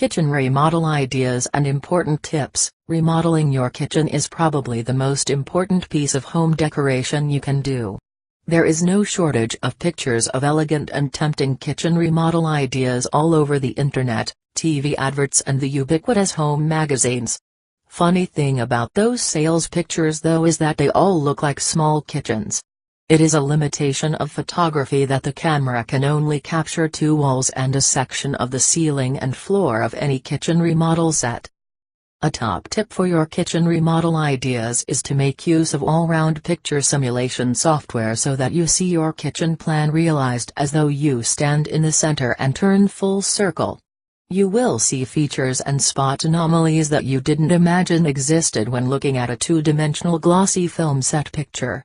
Kitchen remodel ideas and important tips. Remodeling your kitchen is probably the most important piece of home decoration you can do. There is no shortage of pictures of elegant and tempting kitchen remodel ideas all over the internet, TV adverts and the ubiquitous home magazines. Funny thing about those sales pictures though is that they all look like small kitchens. It is a limitation of photography that the camera can only capture 2 walls and a section of the ceiling and floor of any kitchen remodel set. A top tip for your kitchen remodel ideas is to make use of all-round picture simulation software so that you see your kitchen plan realized as though you stand in the center and turn full circle. You will see features and spot anomalies that you didn't imagine existed when looking at a 2-dimensional glossy film set picture.